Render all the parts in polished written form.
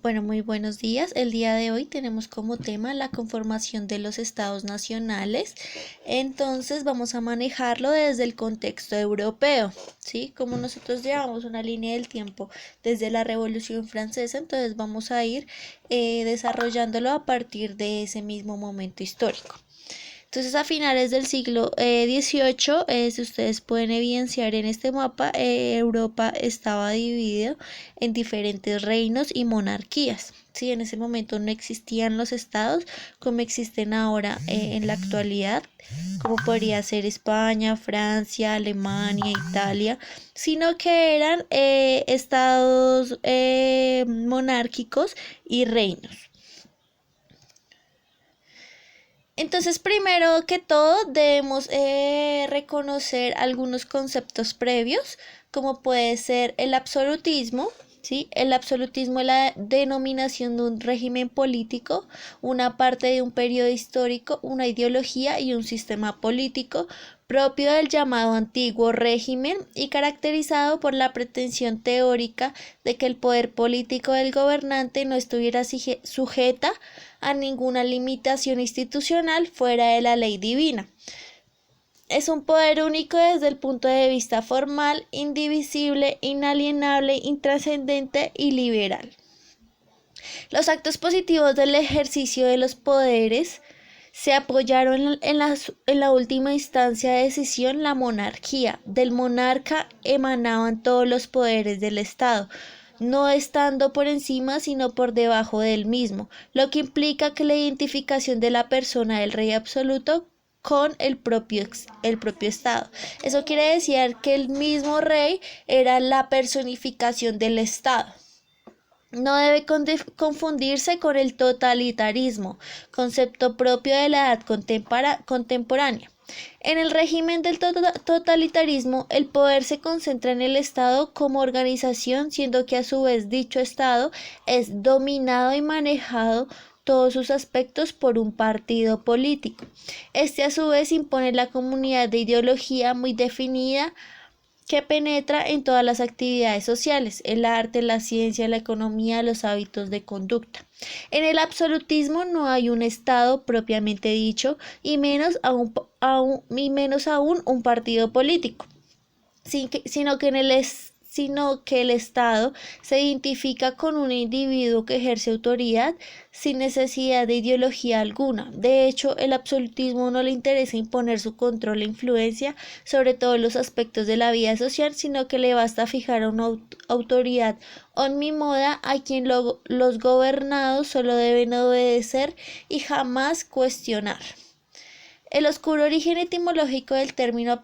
Bueno, muy buenos días. El día de hoy tenemos como tema la conformación de los estados nacionales. Entonces vamos a manejarlo desde el contexto europeo, ¿sí? Como nosotros llevamos una línea del tiempo desde la Revolución Francesa, entonces vamos a ir desarrollándolo a partir de ese mismo momento histórico. Entonces, a finales del siglo XVIII, si ustedes pueden evidenciar en este mapa, Europa estaba dividida en diferentes reinos y monarquías. Sí, en ese momento no existían los estados como existen ahora en la actualidad, como podría ser España, Francia, Alemania, Italia, sino que eran estados monárquicos y reinos. Entonces, primero que todo, debemos reconocer algunos conceptos previos, como puede ser el absolutismo, ¿sí? El absolutismo es la denominación de un régimen político, una parte de un periodo histórico, una ideología y un sistema político propio del llamado antiguo régimen y caracterizado por la pretensión teórica de que el poder político del gobernante no estuviera sujeta a ninguna limitación institucional fuera de la ley divina. Es un poder único desde el punto de vista formal, indivisible, inalienable, intrascendente y liberal. Los actos positivos del ejercicio de los poderes se apoyaron en la última instancia de decisión la monarquía. Del monarca emanaban todos los poderes del Estado, no estando por encima sino por debajo del mismo, lo que implica que la identificación de la persona del rey absoluto con el propio Estado. Eso quiere decir que el mismo rey era la personificación del Estado. No debe confundirse con el totalitarismo, concepto propio de la edad contemporánea. En el régimen del totalitarismo, el poder se concentra en el Estado como organización, siendo que a su vez dicho Estado es dominado y manejado todos sus aspectos por un partido político. Este a su vez impone la comunidad de ideología muy definida que penetra en todas las actividades sociales, el arte, la ciencia, la economía, los hábitos de conducta. En el absolutismo no hay un Estado propiamente dicho y menos aún un partido político, sino que el Estado se identifica con un individuo que ejerce autoridad sin necesidad de ideología alguna. De hecho, el absolutismo no le interesa imponer su control e influencia sobre todos los aspectos de la vida social, sino que le basta fijar a una autoridad omnímoda a quien los gobernados solo deben obedecer y jamás cuestionar. El oscuro origen etimológico del término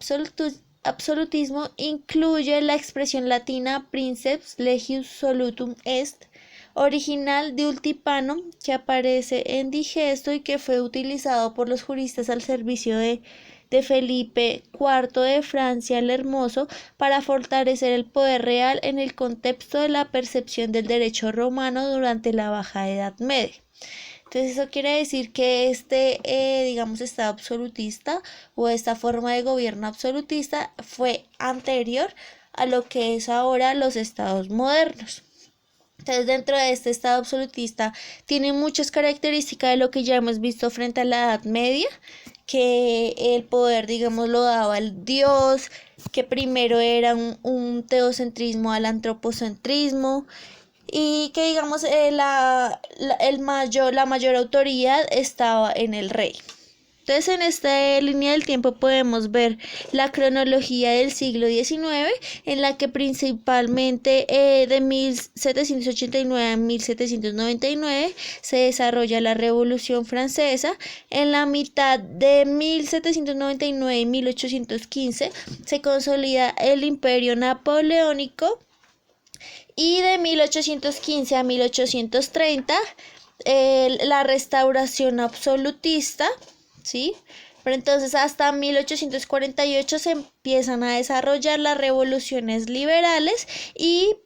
absolutismo incluye la expresión latina princeps legius solutum est, original de Ultipanum, que aparece en Digesto y que fue utilizado por los juristas al servicio de Felipe IV de Francia el Hermoso para fortalecer el poder real en el contexto de la percepción del derecho romano durante la Baja Edad Media. Entonces eso quiere decir que digamos, estado absolutista o esta forma de gobierno absolutista fue anterior a lo que es ahora los estados modernos. Entonces, dentro de este estado absolutista tiene muchas características de lo que ya hemos visto frente a la Edad Media, que el poder, digamos, lo daba el Dios, que primero era un teocentrismo al antropocentrismo, y que digamos la mayor autoridad estaba en el rey. Entonces en esta línea del tiempo podemos ver la cronología del siglo XIX, en la que principalmente de 1789 a 1799 se desarrolla la Revolución Francesa. En la mitad de 1799 y 1815 se consolida el Imperio Napoleónico. Y de 1815 a 1830, la restauración absolutista, ¿sí? Pero entonces hasta 1848 se empiezan a desarrollar las revoluciones liberales y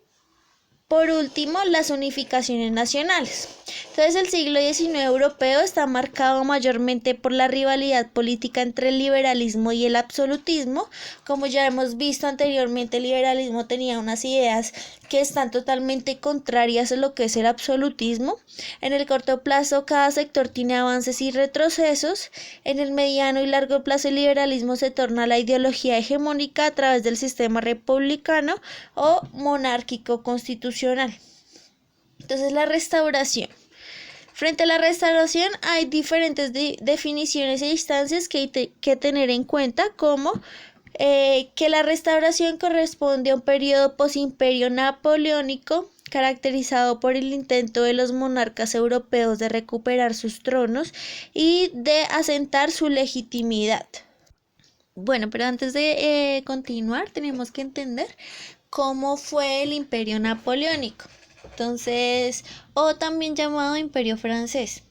por último las unificaciones nacionales. Entonces el siglo XIX europeo está marcado mayormente por la rivalidad política entre el liberalismo y el absolutismo. Como ya hemos visto anteriormente, el liberalismo tenía unas ideas que están totalmente contrarias a lo que es el absolutismo. En el corto plazo, cada sector tiene avances y retrocesos. En el mediano y largo plazo, el liberalismo se torna la ideología hegemónica a través del sistema republicano o monárquico constitucional. Entonces, la restauración. Frente a la restauración hay diferentes definiciones e instancias que hay que tener en cuenta, como que la restauración corresponde a un periodo posimperio napoleónico caracterizado por el intento de los monarcas europeos de recuperar sus tronos y de asentar su legitimidad. Bueno, pero antes de continuar tenemos que entender cómo fue el imperio napoleónico. Entonces, o también llamado Imperio Francés,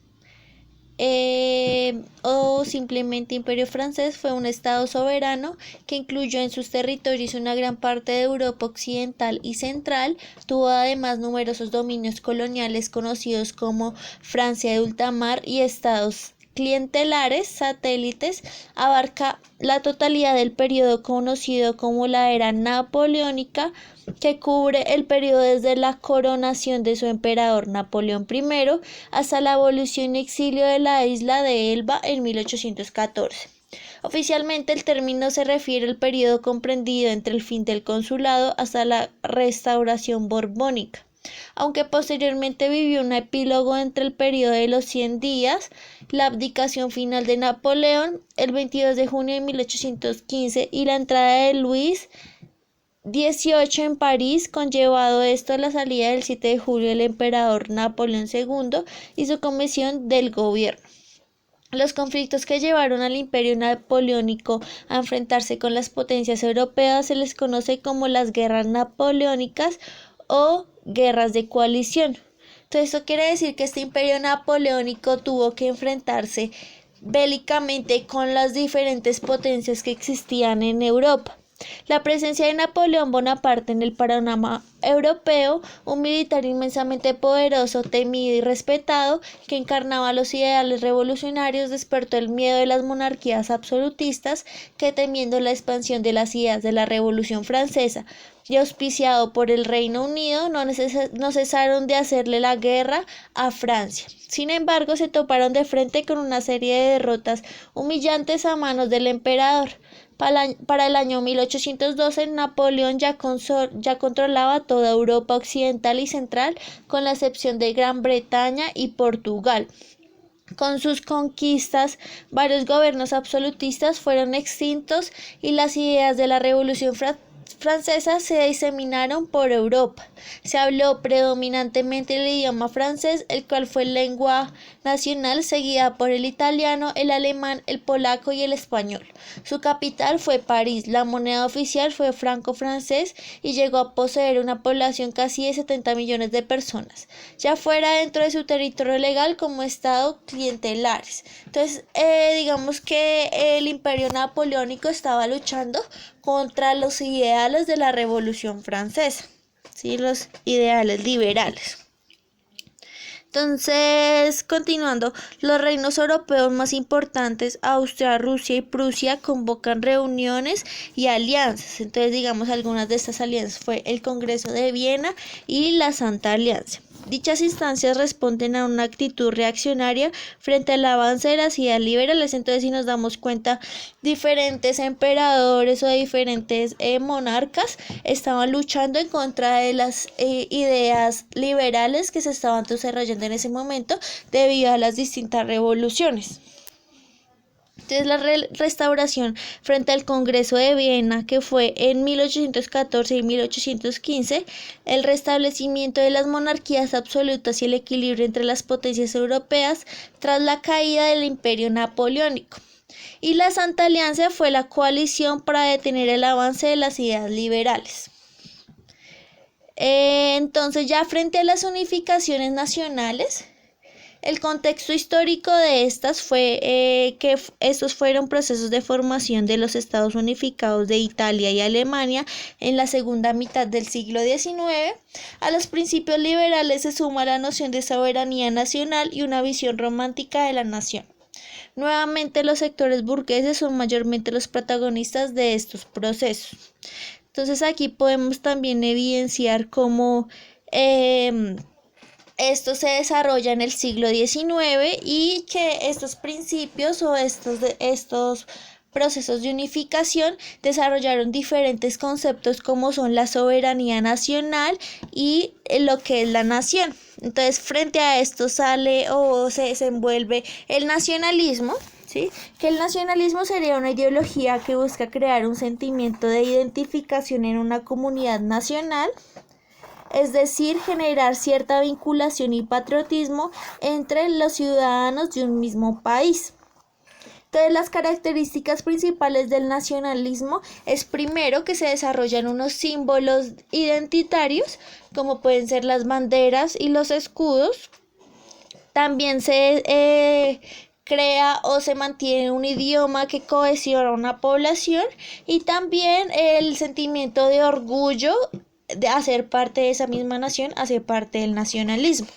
o simplemente Imperio Francés, fue un estado soberano que incluyó en sus territorios una gran parte de Europa occidental y central. Tuvo además numerosos dominios coloniales conocidos como Francia de ultramar y estados clientelares satélites. Abarca la totalidad del periodo conocido como la era napoleónica, que cubre el periodo desde la coronación de su emperador Napoleón I hasta la abolición y exilio de la isla de Elba en 1814. Oficialmente el término se refiere al periodo comprendido entre el fin del consulado hasta la restauración borbónica, aunque posteriormente vivió un epílogo entre el periodo de los 100 días, la abdicación final de Napoleón el 22 de junio de 1815 y la entrada de Luis XVIII en París, conllevado esto la salida del 7 de julio del emperador Napoleón II y su comisión del gobierno. Los conflictos que llevaron al imperio napoleónico a enfrentarse con las potencias europeas se les conoce como las guerras napoleónicas o guerras de coalición. Entonces, esto quiere decir que este imperio napoleónico tuvo que enfrentarse bélicamente con las diferentes potencias que existían en Europa. La presencia de Napoleón Bonaparte en el panorama europeo, un militar inmensamente poderoso, temido y respetado, que encarnaba los ideales revolucionarios, despertó el miedo de las monarquías absolutistas que, temiendo la expansión de las ideas de la Revolución Francesa y auspiciado por el Reino Unido, no cesaron de hacerle la guerra a Francia. Sin embargo, se toparon de frente con una serie de derrotas humillantes a manos del emperador. Para el año 1812, Napoleón ya controlaba toda Europa occidental y central, con la excepción de Gran Bretaña y Portugal. Con sus conquistas, varios gobiernos absolutistas fueron extintos y las ideas de la Revolución Francesa se diseminaron por Europa. Se habló predominantemente el idioma francés, el cual fue lengua nacional, seguida por el italiano, el alemán, el polaco y el español. Su capital fue París, la moneda oficial fue franco francés y llegó a poseer una población casi de 70 millones de personas, ya fuera dentro de su territorio legal como estado clientelares. Entonces, digamos que el imperio napoleónico estaba luchando contra los ideales de la Revolución Francesa, ¿sí? Los ideales liberales. Entonces, continuando, los reinos europeos más importantes, Austria, Rusia y Prusia, convocan reuniones y alianzas. Entonces, digamos, algunas de estas alianzas fue el Congreso de Viena y la Santa Alianza. Dichas instancias responden a una actitud reaccionaria frente al avance de las ideas liberales. Entonces, si nos damos cuenta, diferentes emperadores o diferentes monarcas estaban luchando en contra de las ideas liberales que se estaban desarrollando en ese momento debido a las distintas revoluciones. Entonces, la restauración frente al Congreso de Viena, que fue en 1814 y 1815, el restablecimiento de las monarquías absolutas y el equilibrio entre las potencias europeas tras la caída del Imperio Napoleónico. Y la Santa Alianza fue la coalición para detener el avance de las ideas liberales. Entonces, ya frente a las unificaciones nacionales, El contexto histórico de estas fue que estos fueron procesos de formación de los estados unificados de Italia y Alemania en la segunda mitad del siglo XIX. A los principios liberales se suma la noción de soberanía nacional y una visión romántica de la nación. Nuevamente, los sectores burgueses son mayormente los protagonistas de estos procesos. Entonces, aquí podemos también evidenciar cómo esto se desarrolla en el siglo XIX y que estos principios o estos procesos de unificación desarrollaron diferentes conceptos como son la soberanía nacional y lo que es la nación. Entonces, frente a esto sale o se desenvuelve el nacionalismo, ¿sí? Que el nacionalismo sería una ideología que busca crear un sentimiento de identificación en una comunidad nacional, es decir, generar cierta vinculación y patriotismo entre los ciudadanos de un mismo país. Entonces, las características principales del nacionalismo es primero que se desarrollan unos símbolos identitarios, como pueden ser las banderas y los escudos. También se crea o se mantiene un idioma que cohesiona a una población y también el sentimiento de orgullo de hacer parte de esa misma nación, hace parte del nacionalismo.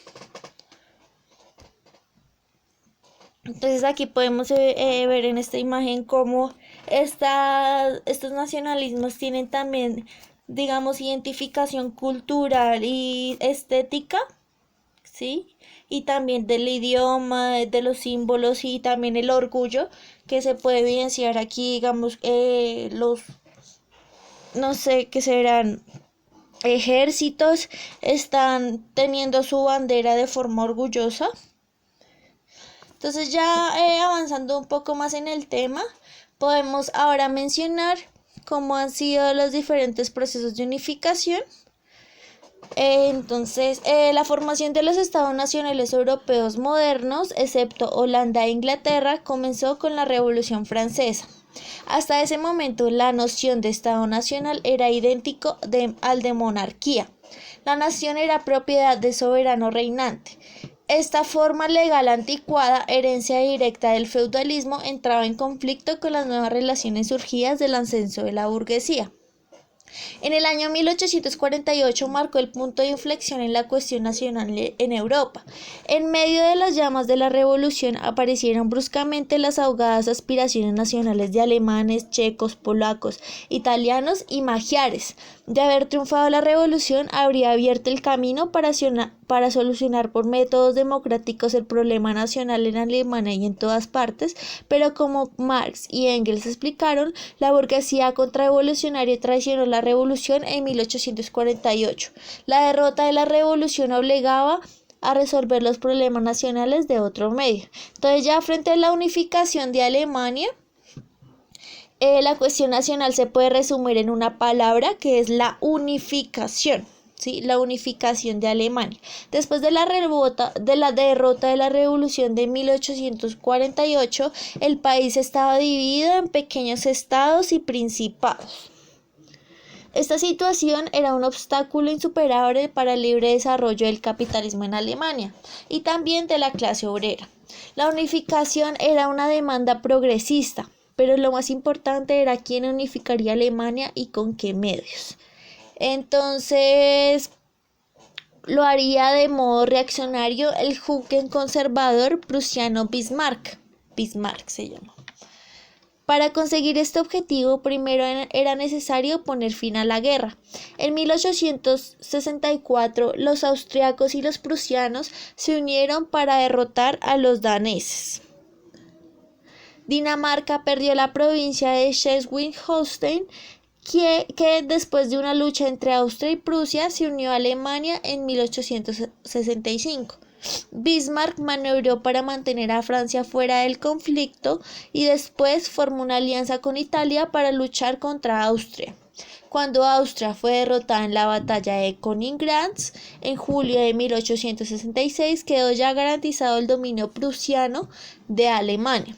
Entonces aquí podemos ver en esta imagen cómo estos nacionalismos tienen también, digamos, identificación cultural y estética, ¿sí? Y también del idioma, de los símbolos y también el orgullo que se puede evidenciar aquí, digamos, no sé qué serán, ejércitos están teniendo su bandera de forma orgullosa. Entonces ya avanzando un poco más en el tema, podemos ahora mencionar cómo han sido los diferentes procesos de unificación. Entonces, la formación de los estados nacionales europeos modernos, excepto Holanda e Inglaterra, comenzó con la Revolución Francesa. Hasta ese momento, la noción de Estado nacional era idéntico al de monarquía. La nación era propiedad del soberano reinante. Esta forma legal anticuada, herencia directa del feudalismo, entraba en conflicto con las nuevas relaciones surgidas del ascenso de la burguesía. En el año 1848 marcó el punto de inflexión en la cuestión nacional en Europa. En medio de las llamas de la revolución aparecieron bruscamente las ahogadas aspiraciones nacionales de alemanes, checos, polacos, italianos y magiares. De haber triunfado la revolución, habría abierto el camino para solucionar por métodos democráticos el problema nacional en Alemania y en todas partes, pero como Marx y Engels explicaron, la burguesía contrarrevolucionaria traicionó la revolución en 1848. La derrota de la revolución obligaba a resolver los problemas nacionales de otro medio. Entonces, ya frente a la unificación de Alemania, la cuestión nacional se puede resumir en una palabra que es la unificación. ¿Sí? La unificación de Alemania. Después de la derrota de la revolución de 1848, el país estaba dividido en pequeños estados y principados. Esta situación era un obstáculo insuperable para el libre desarrollo del capitalismo en Alemania y también de la clase obrera. La unificación era una demanda progresista, pero lo más importante era quién unificaría Alemania y con qué medios. Entonces, lo haría de modo reaccionario el Jugend conservador prusiano Bismarck. Bismarck se llama. Para conseguir este objetivo, primero era necesario poner fin a la guerra. En 1864, los austriacos y los prusianos se unieron para derrotar a los daneses. Dinamarca perdió la provincia de Schleswig-Holstein, que después de una lucha entre Austria y Prusia se unió a Alemania en 1865. Bismarck maniobró para mantener a Francia fuera del conflicto y después formó una alianza con Italia para luchar contra Austria. Cuando Austria fue derrotada en la batalla de Königgrätz en julio de 1866, quedó ya garantizado el dominio prusiano de Alemania.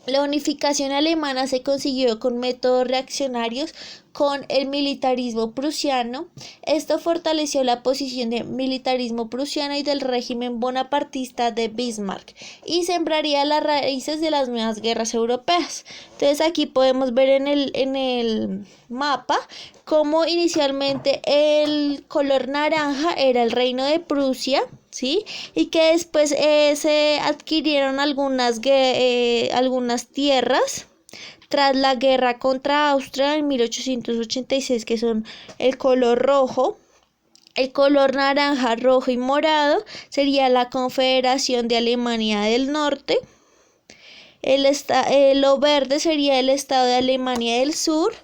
La unificación alemana se consiguió con métodos reaccionarios con el militarismo prusiano. Esto fortaleció la posición del militarismo prusiano y del régimen bonapartista de Bismarck y sembraría las raíces de las nuevas guerras europeas. Entonces aquí podemos ver en el mapa cómo inicialmente el color naranja era el reino de Prusia, ¿sí? Y que después se adquirieron algunas tierras tras la guerra contra Austria en 1886, que son el color rojo. El color naranja, rojo y morado sería la Confederación de Alemania del Norte. Lo verde sería el Estado de Alemania del Sur.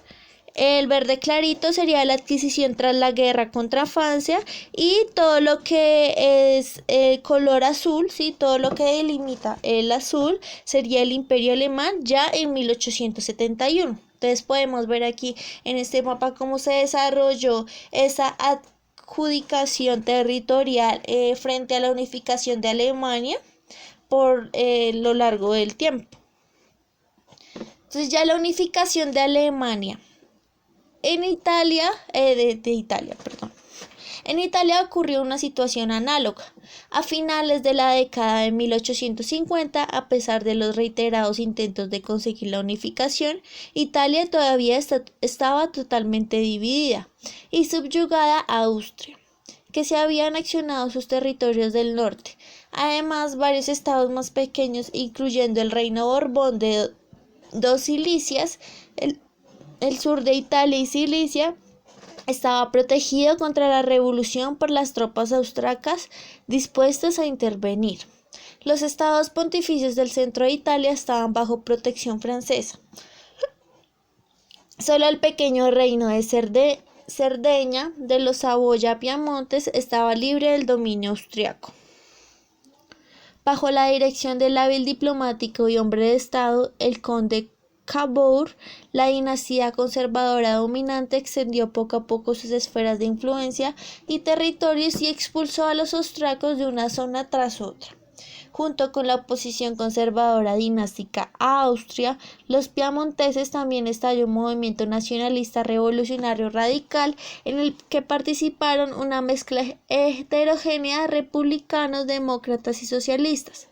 El verde clarito sería la adquisición tras la guerra contra Francia, y todo lo que es color azul, ¿sí? Todo lo que delimita el azul sería el Imperio Alemán ya en 1871. Entonces podemos ver aquí en este mapa cómo se desarrolló esa adjudicación territorial frente a la unificación de Alemania por lo largo del tiempo. Entonces ya la unificación de Alemania. En Italia ocurrió una situación análoga. A finales de la década de 1850, a pesar de los reiterados intentos de conseguir la unificación, Italia todavía estaba totalmente dividida y subyugada a Austria, que se había anexionado sus territorios del norte. Además, varios estados más pequeños, incluyendo el Reino Borbón de dos Cilicias, el sur de Italia y Cilicia, estaba protegido contra la revolución por las tropas austriacas dispuestas a intervenir. Los estados pontificios del centro de Italia estaban bajo protección francesa. Solo el pequeño reino de Cerdeña de los Saboya-Piamontes estaba libre del dominio austriaco. Bajo la dirección del hábil diplomático y hombre de Estado, el conde Cavour, la dinastía conservadora dominante extendió poco a poco sus esferas de influencia y territorios y expulsó a los austriacos de una zona tras otra. Junto con la oposición conservadora dinástica a Austria, los piamonteses también estalló un movimiento nacionalista revolucionario radical en el que participaron una mezcla heterogénea de republicanos, demócratas y socialistas.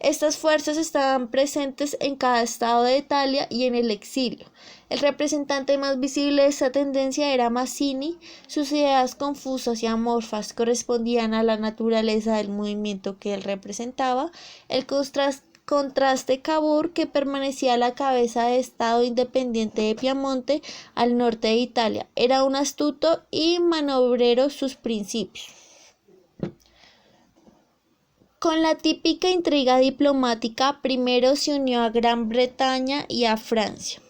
Estas fuerzas estaban presentes en cada estado de Italia y en el exilio. El representante más visible de esta tendencia era Mazzini. Sus ideas confusas y amorfas correspondían a la naturaleza del movimiento que él representaba. El contraste Cavour, que permanecía a la cabeza de Estado independiente de Piamonte, al norte de Italia, era un astuto y maniobrero sus principios. Con la típica intriga diplomática, primero se unió a Gran Bretaña y a Francia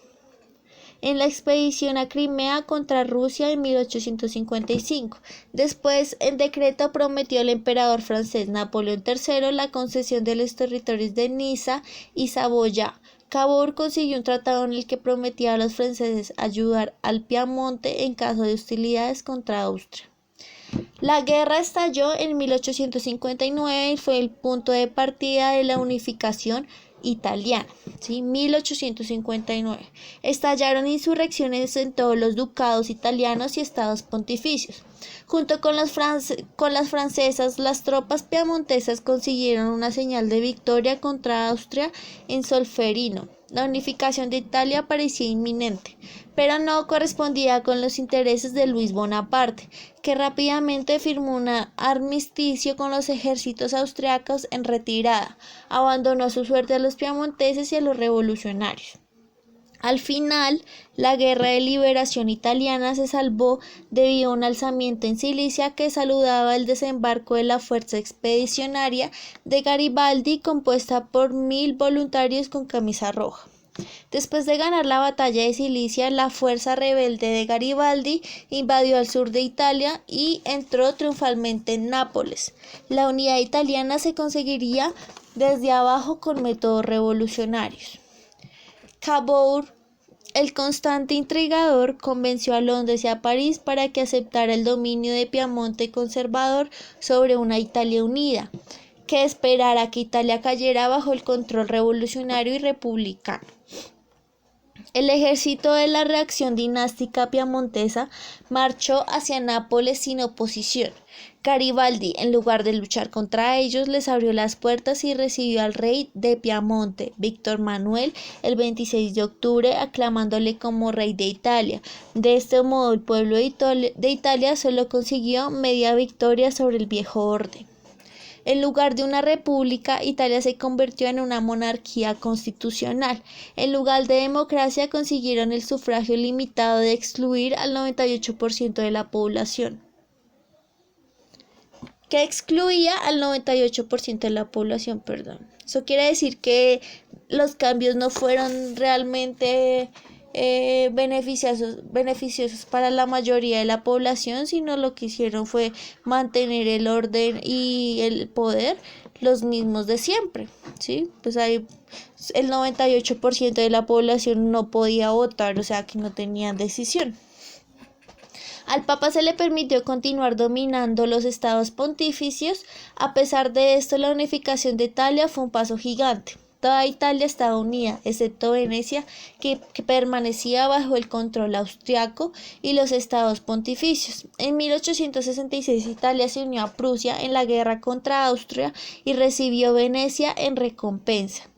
en la expedición a Crimea contra Rusia en 1855. Después, en decreto, prometió al emperador francés Napoleón III la concesión de los territorios de Niza y Saboya. Cavour consiguió un tratado en el que prometía a los franceses ayudar al Piamonte en caso de hostilidades contra Austria. La guerra estalló en 1859 y fue el punto de partida de la unificación italiana, ¿sí? 1859. Estallaron insurrecciones en todos los ducados italianos y estados pontificios. Junto con las francesas, las tropas piamontesas consiguieron una señal de victoria contra Austria en Solferino. La unificación de Italia parecía inminente, pero no correspondía con los intereses de Luis Bonaparte, que rápidamente firmó un armisticio con los ejércitos austriacos en retirada. Abandonó a su suerte a los piamonteses y a los revolucionarios. Al final, la guerra de liberación italiana se salvó debido a un alzamiento en Sicilia que saludaba el desembarco de la fuerza expedicionaria de Garibaldi, compuesta por 1000 voluntarios con camisa roja. Después de ganar la batalla de Sicilia, la fuerza rebelde de Garibaldi invadió el sur de Italia y entró triunfalmente en Nápoles. La unidad italiana se conseguiría desde abajo con métodos revolucionarios. Cavour, el constante intrigador, convenció a Londres y a París para que aceptara el dominio de Piamonte conservador sobre una Italia unida, que esperara que Italia cayera bajo el control revolucionario y republicano. El ejército de la reacción dinástica piamontesa marchó hacia Nápoles sin oposición. Garibaldi, en lugar de luchar contra ellos, les abrió las puertas y recibió al rey de Piamonte, Víctor Manuel, el 26 de octubre, aclamándole como rey de Italia. De este modo, el pueblo de Italia solo consiguió media victoria sobre el viejo orden. En lugar de una república, Italia se convirtió en una monarquía constitucional. En lugar de democracia, consiguieron el sufragio limitado de excluir al 98% de la población. Que excluía al 98% de la población, perdón. Eso quiere decir que los cambios no fueron realmente beneficiosos para la mayoría de la población, sino lo que hicieron fue mantener el orden y el poder los mismos de siempre, ¿sí? Pues ahí el 98% de la población no podía votar, o sea que no tenían decisión. Al Papa se le permitió continuar dominando los estados pontificios. A pesar de esto, la unificación de Italia fue un paso gigante. Toda Italia estaba unida, excepto Venecia, que permanecía bajo el control austriaco, y los estados pontificios. En 1866 Italia se unió a Prusia en la guerra contra Austria y recibió Venecia en recompensa.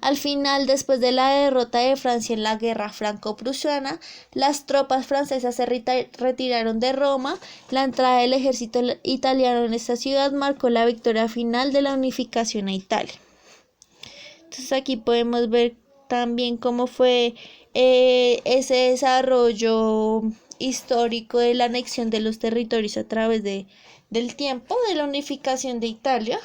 Al final, después de la derrota de Francia en la guerra franco-prusiana, las tropas francesas se retiraron de Roma. La entrada del ejército italiano en esta ciudad marcó la victoria final de la unificación a Italia. Entonces aquí podemos ver también cómo fue ese desarrollo histórico de la anexión de los territorios a través del tiempo, de la unificación de Italia.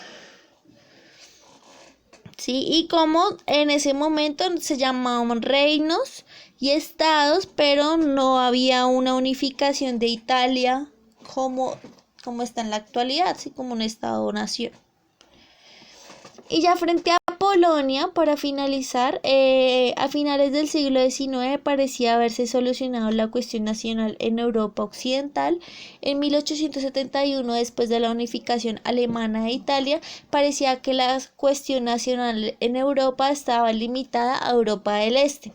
¿Sí? Y como en ese momento se llamaban reinos y estados, pero no había una unificación de Italia como está en la actualidad, ¿sí? Como un estado-nación. Y ya frente a Polonia, para finalizar, a finales del siglo XIX parecía haberse solucionado la cuestión nacional en Europa Occidental. En 1871, después de la unificación alemana de Italia, parecía que la cuestión nacional en Europa estaba limitada a Europa del Este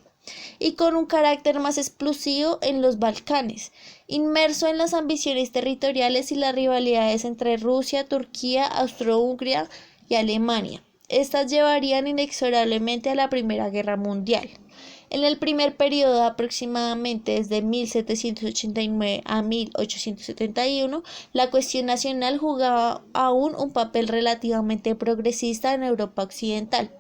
y con un carácter más explosivo en los Balcanes, inmerso en las ambiciones territoriales y las rivalidades entre Rusia, Turquía, Austro-Hungría y Alemania. Estas llevarían inexorablemente a la Primera Guerra Mundial. En el primer periodo, aproximadamente desde 1789 a 1871, la cuestión nacional jugaba aún un papel relativamente progresista en Europa Occidental.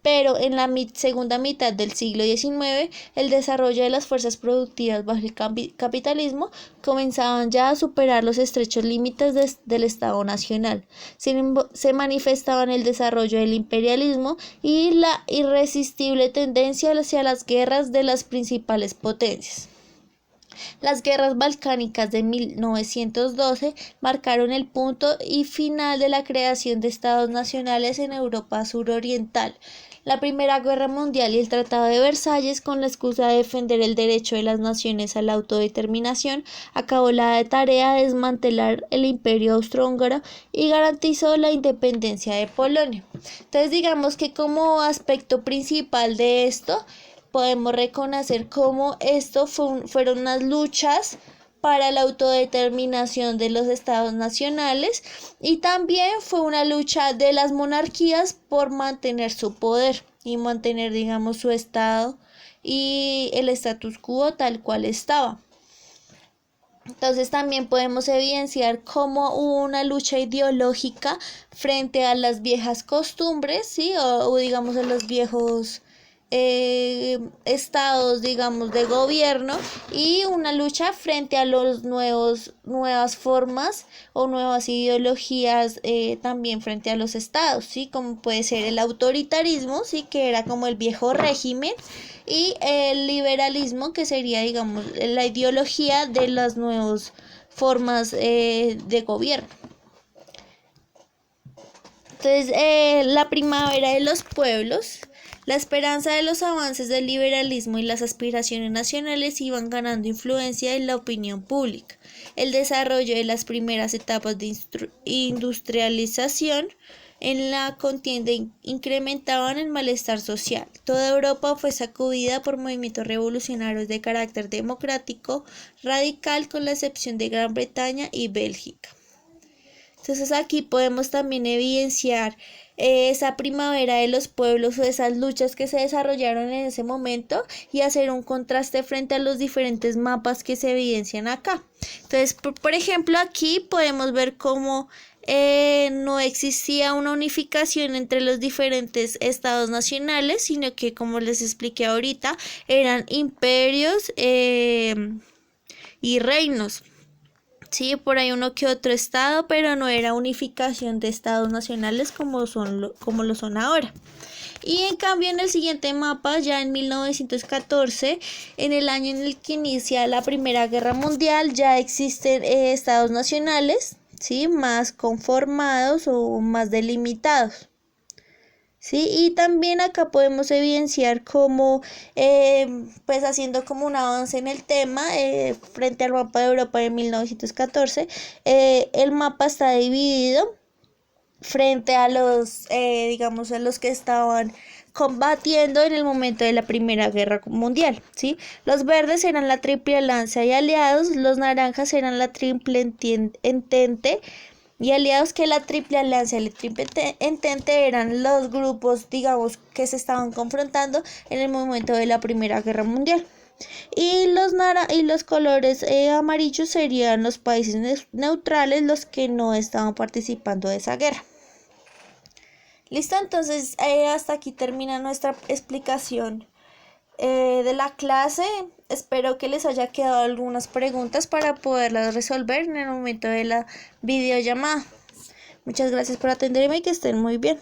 Pero en la segunda mitad del siglo XIX, el desarrollo de las fuerzas productivas bajo el capitalismo comenzaban ya a superar los estrechos límites del Estado nacional. Se manifestaban el desarrollo del imperialismo y la irresistible tendencia hacia las guerras de las principales potencias. Las guerras balcánicas de 1912 marcaron el punto y final de la creación de estados nacionales en Europa suroriental. La Primera Guerra Mundial y el Tratado de Versalles, con la excusa de defender el derecho de las naciones a la autodeterminación, acabó la tarea de desmantelar el imperio austrohúngaro y garantizó la independencia de Polonia. Entonces, digamos que como aspecto principal de esto, podemos reconocer cómo esto fueron unas luchas para la autodeterminación de los estados nacionales, y también fue una lucha de las monarquías por mantener su poder y mantener, digamos, su estado y el status quo tal cual estaba. Entonces también podemos evidenciar cómo hubo una lucha ideológica frente a las viejas costumbres, ¿sí? o digamos a los viejos estados, digamos, de gobierno, y una lucha frente a los nuevas formas o nuevas ideologías, también frente a los estados, ¿sí? Como puede ser el autoritarismo, ¿sí? Que era como el viejo régimen, y el liberalismo, que sería, digamos, la ideología de las nuevas formas de gobierno. Entonces, la primavera de los pueblos. La esperanza de los avances del liberalismo y las aspiraciones nacionales iban ganando influencia en la opinión pública. El desarrollo de las primeras etapas de industrialización en la contienda incrementaban el malestar social. Toda Europa fue sacudida por movimientos revolucionarios de carácter democrático radical, con la excepción de Gran Bretaña y Bélgica. Entonces aquí podemos también evidenciar esa primavera de los pueblos o esas luchas que se desarrollaron en ese momento y hacer un contraste frente a los diferentes mapas que se evidencian acá. Entonces, por ejemplo, aquí podemos ver cómo no existía una unificación entre los diferentes estados nacionales, sino que, como les expliqué ahorita, eran imperios y reinos. Sí, por ahí uno que otro estado, pero no era unificación de estados nacionales como lo son ahora. Y en cambio en el siguiente mapa, ya en 1914, en el año en el que inicia la Primera Guerra Mundial, ya existen estados nacionales, ¿sí? Más conformados o más delimitados. Sí, y también acá podemos evidenciar cómo, pues haciendo como un avance en el tema, frente al mapa de Europa de 1914, el mapa está dividido frente a digamos, a los que estaban combatiendo en el momento de la Primera Guerra Mundial, ¿sí? Los verdes eran la Triple Alianza y aliados, los naranjas eran la Triple Entente y aliados, que la Triple Alianza y la Triple Entente eran los grupos, digamos, que se estaban confrontando en el momento de la Primera Guerra Mundial. Y los colores amarillos serían los países neutrales, los que no estaban participando de esa guerra. Listo, entonces hasta aquí termina nuestra explicación de la clase. Espero que les haya quedado algunas preguntas para poderlas resolver en el momento de la videollamada. Muchas gracias por atenderme y que estén muy bien.